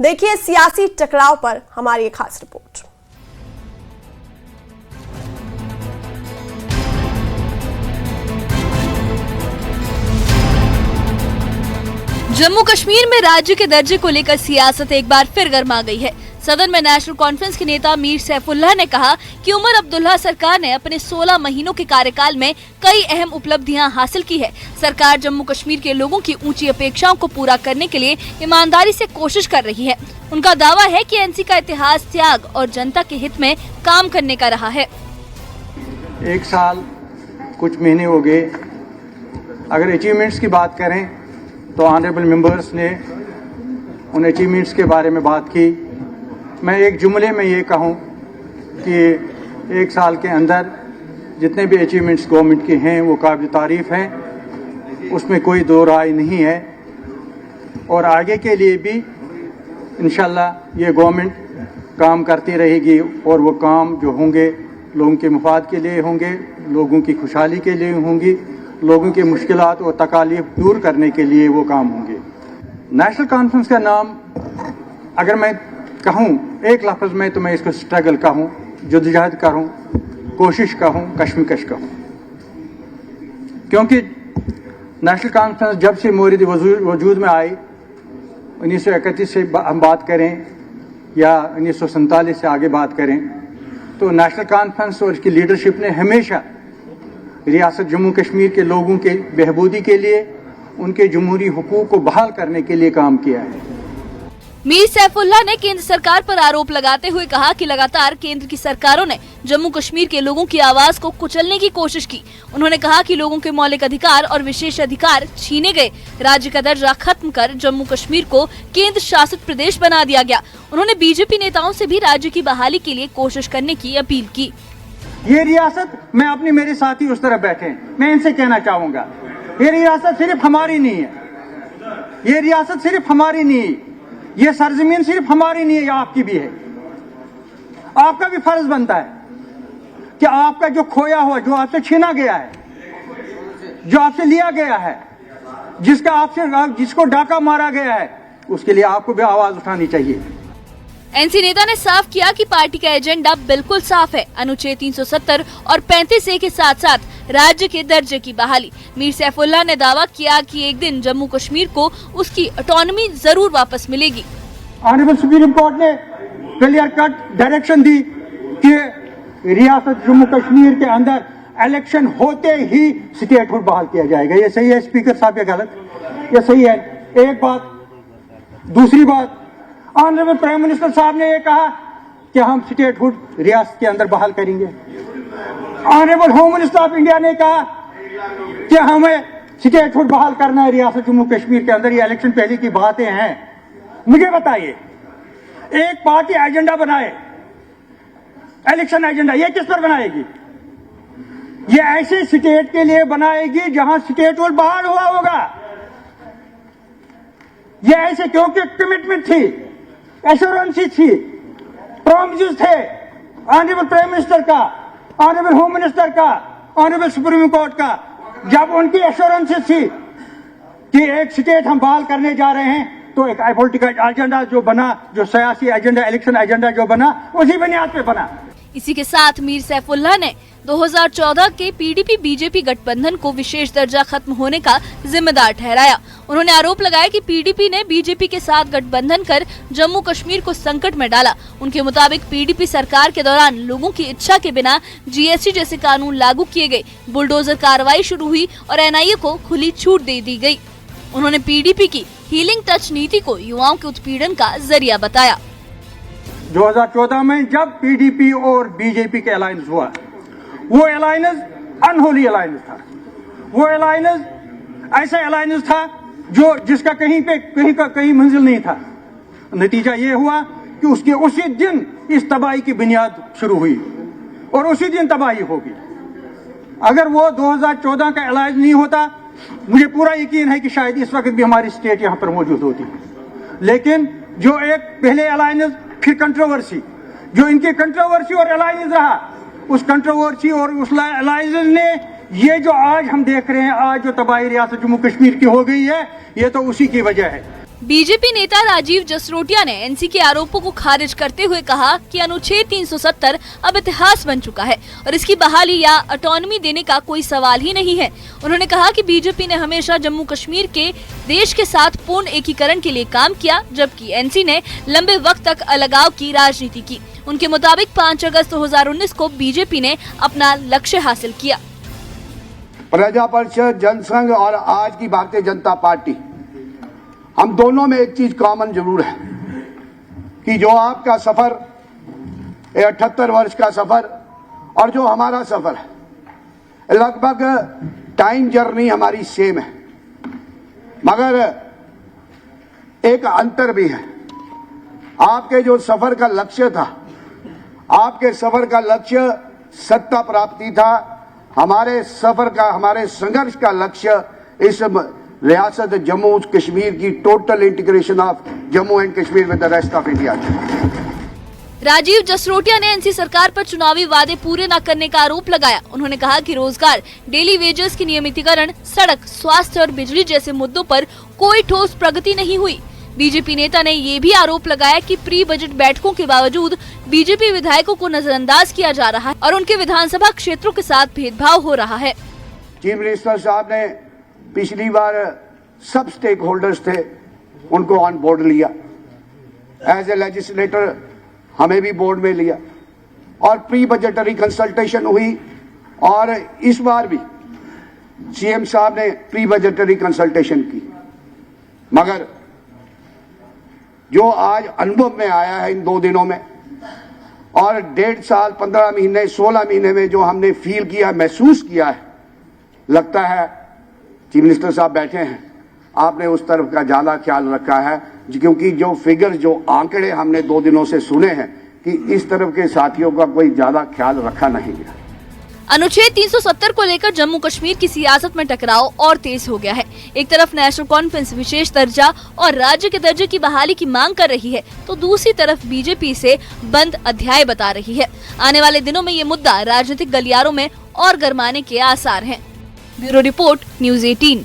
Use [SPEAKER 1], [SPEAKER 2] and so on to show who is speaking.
[SPEAKER 1] देखिए सियासी टकराव पर हमारी एक खास रिपोर्ट।
[SPEAKER 2] जम्मू कश्मीर में राज्य के दर्जे को लेकर सियासत एक बार फिर गर्मा गई है। सदन में नेशनल कॉन्फ्रेंस के नेता मीर सैफुल्लाह ने कहा कि उमर अब्दुल्ला सरकार ने अपने 16 महीनों के कार्यकाल में कई अहम उपलब्धियां हासिल की है। सरकार जम्मू कश्मीर के लोगों की ऊंची अपेक्षाओं को पूरा करने के लिए ईमानदारी से कोशिश कर रही है। उनका दावा है कि एनसी का इतिहास त्याग और जनता के हित में काम करने का रहा है।
[SPEAKER 3] 1 साल कुछ महीने हो गए। अगर अचीवमेंट्स की बात करें तो ऑनरेबल मेंबर्स ने उन अचीवमेंट्स के बारे में बात की। मैं एक जुमले में ये कहूँ कि 1 साल के अंदर जितने भी अचीवमेंट्स गवर्नमेंट के हैं वो काबिल तारीफ़ हैं, उसमें कोई दो राय नहीं है। और आगे के लिए भी इंशाल्लाह ये गवर्नमेंट काम करती रहेगी और वो काम जो होंगे लोगों के मुफाद के लिए होंगे, लोगों की खुशहाली के लिए होंगी, लोगों की मुश्किलात और तकालीफ दूर करने के लिए वो काम होंगे। नेशनल कॉन्फ्रेंस का नाम अगर मैं कहूँ एक लफ्ज़ में तो मैं इसको स्ट्रगल कहूँ, जद्दोजहद कहूँ, कोशिश कहूँ, कश्मकश कहूँ। क्योंकि नेशनल कॉन्फ्रेंस जब से मोरिद वजूद में आई 1931 से हम बात करें या 1947 से आगे बात करें तो नेशनल कॉन्फ्रेंस और इसकी लीडरशिप ने हमेशा रियासत जम्मू कश्मीर के लोगों के बेहबूदी के लिए, उनके जमहूरी हुकूक को बहाल करने के लिए काम किया है।
[SPEAKER 2] मीर सैफुल्लाह ने केंद्र सरकार पर आरोप लगाते हुए कहा कि लगातार केंद्र की सरकारों ने जम्मू कश्मीर के लोगों की आवाज को कुचलने की कोशिश की। उन्होंने कहा कि लोगों के मौलिक अधिकार और विशेष अधिकार छीने गए, राज्य का दर्जा खत्म कर जम्मू कश्मीर को केंद्र शासित प्रदेश बना दिया गया। उन्होंने बीजेपी नेताओं से भी राज्य की बहाली के लिए कोशिश करने की अपील की।
[SPEAKER 3] ये रियासत, मैं अपने मेरे साथी उस तरफ बैठे हैं, मैं इनसे कहना चाहूंगा ये रियासत सिर्फ हमारी नहीं है, ये रियासत सिर्फ हमारी नहीं है, ये सरजमीन सिर्फ हमारी नहीं है, ये आपकी भी है। आपका भी फर्ज बनता है कि आपका जो खोया हुआ, जो आपसे छीना गया है, जो आपसे लिया गया है, जिसको डाका मारा गया है, उसके लिए आपको भी आवाज उठानी चाहिए।
[SPEAKER 2] एनसी नेता ने साफ किया कि पार्टी का एजेंडा बिल्कुल साफ है। अनुच्छेद 370 और 35A के साथ साथ राज्य के दर्जे की बहाली। मीर सैफुल्लाह ने दावा किया कि एक दिन जम्मू कश्मीर को उसकी ऑटोनॉमी जरूर वापस मिलेगी।
[SPEAKER 3] ऑनरेबल सुप्रीम कोर्ट ने क्लियर कट डायरेक्शन दी कि रियासत जम्मू कश्मीर के अंदर इलेक्शन होते ही स्टेटहुड बहाल किया जाएगा। ये सही है स्पीकर साहब या गलत? ये सही है। एक बात। दूसरी बात, ऑनरेबल प्राइम मिनिस्टर साहब ने ये कहा कि हम स्टेटहुड रियासत के अंदर बहाल करेंगे। Honourable home minister of India ने कहा कि हमें स्टेटहुड बहाल करना है रियासत जम्मू कश्मीर के अंदर। ये इलेक्शन पहले की बातें हैं। मुझे बताइए, एक पार्टी एजेंडा बनाए, इलेक्शन एजेंडा, ये किस पर बनाएगी? ये ऐसे स्टेट के लिए बनाएगी जहां स्टेटहुड बहाल हुआ होगा। ये ऐसे, क्योंकि कमिटमेंट थी, एश्योरेंसी थी, प्रॉमिसेस थे ऑनरेबल प्राइम मिनिस्टर का, ऑनरेबल होम मिनिस्टर का, ऑनरेबल सुप्रीम कोर्ट का। जब उनकी एश्योरेंसेस थी कि एक स्टेट हम बहाल करने जा रहे हैं, तो एक पॉलिटिकल एजेंडा जो बना, जो सियासी एजेंडा, इलेक्शन एजेंडा जो बना, उसी बुनियाद पे बना।
[SPEAKER 2] इसी के साथ मीर सैफुल्लाह ने 2014 के पीडीपी बीजेपी गठबंधन को विशेष दर्जा खत्म होने का जिम्मेदार ठहराया। उन्होंने आरोप लगाया कि पीडीपी ने बीजेपी के साथ गठबंधन कर जम्मू कश्मीर को संकट में डाला। उनके मुताबिक पीडीपी सरकार के दौरान लोगों की इच्छा के बिना जीएसटी जैसे कानून लागू किए गए, बुलडोजर कार्रवाई शुरू हुई और एनआईए को खुली छूट दे दी गई। उन्होंने पीडीपी की हीलिंग टच नीति को युवाओं के उत्पीड़न का जरिया बताया।
[SPEAKER 3] 2014 में जब पीडीपी और बीजेपी का अलायंस हुआ, वो अलायंस अनहोली अलायंस था। वो अलायंस ऐसा अलायंस था जिसका कहीं मंजिल नहीं था। नतीजा ये हुआ कि उसके उसी दिन इस तबाही की बुनियाद शुरू हुई और उसी दिन तबाही होगी। अगर वो 2014 का अलायंस नहीं होता, मुझे पूरा यकीन है कि शायद इस वक्त भी हमारी स्टेट यहां पर मौजूद होती। लेकिन जो एक पहले अलायंस, फिर कंट्रोवर्सी, जो इनकी कंट्रोवर्सी और अलायंस रहा, उस कंट्रोवर्सी और उस अलायंस ने ये जो आज हम देख रहे हैं, आज जो तबाही रियासत जम्मू कश्मीर की हो गई है, ये तो उसी की वजह है।
[SPEAKER 2] बीजेपी नेता राजीव जसरोटिया ने एनसी के आरोपों को खारिज करते हुए कहा कि अनुच्छेद 370 अब इतिहास बन चुका है और इसकी बहाली या ऑटोनॉमी देने का कोई सवाल ही नहीं है। उन्होंने कहा कि बीजेपी ने हमेशा जम्मू कश्मीर के देश के साथ पूर्ण एकीकरण के लिए काम किया, जबकि एनसी ने लंबे वक्त तक अलगाव की राजनीति की। उनके मुताबिक 5 अगस्त 2019 को बीजेपी ने अपना लक्ष्य हासिल किया।
[SPEAKER 4] प्रजा परिषद, जनसंघ और आज की भारतीय जनता पार्टी, हम दोनों में एक चीज कॉमन जरूर है कि जो आपका सफर 78 वर्ष का सफर और जो हमारा सफर है, लगभग टाइम जर्नी हमारी सेम है, मगर एक अंतर भी है। आपके जो सफर का लक्ष्य था, आपके सफर का लक्ष्य सत्ता प्राप्ति था, हमारे सफर का, हमारे संघर्ष का लक्ष्य इस रियासत जम्मू कश्मीर की total integration of Jammu and Kashmir with the rest of India.
[SPEAKER 2] Rajeev Jasrotia ने एनसी सरकार पर चुनावी वादे पूरे न करने का आरोप लगाया। उन्होंने कहा कि रोजगार, डेली वेजेस की नियमितीकरण, सड़क, स्वास्थ्य और बिजली जैसे मुद्दों पर कोई ठोस प्रगति नहीं हुई। बीजेपी नेता ने ये भी आरोप लगाया कि प्री बजट बैठकों के बावजूद बीजेपी विधायकों को नजरअंदाज किया जा रहा है और उनके विधानसभा क्षेत्रों के साथ भेदभाव हो रहा है।
[SPEAKER 4] चीफ मिनिस्टर साहब ने पिछली बार सब स्टेक होल्डर्स थे, उनको ऑन बोर्ड लिया। एज ए लेजिस्लेटर हमें भी बोर्ड में लिया और प्री बजटरी कंसल्टेशन हुई और इस बार भी सीएम साहब ने प्री बजटरी कंसल्टेशन की। मगर जो आज अनुभव में आया है इन 2 दिनों में और 1.5 साल, 15 महीने, 16 महीने में जो हमने फील किया, महसूस किया है, लगता है चीफ मिनिस्टर साहब बैठे हैं, आपने उस तरफ का ज्यादा ख्याल रखा है, क्योंकि जो फिगर, जो आंकड़े हमने 2 दिनों से सुने हैं कि इस तरफ के साथियों का कोई ज्यादा ख्याल रखा नहीं गया।
[SPEAKER 2] अनुच्छेद 370 को लेकर जम्मू कश्मीर की सियासत में टकराव और तेज हो गया है। एक तरफ नेशनल कॉन्फ्रेंस विशेष दर्जा और राज्य के दर्जे की बहाली की मांग कर रही है, तो दूसरी तरफ बीजेपी इसे बंद अध्याय बता रही है। आने वाले दिनों में ये मुद्दा राजनीतिक गलियारों में और गरमाने के आसार हैं। Bureau report, news 18।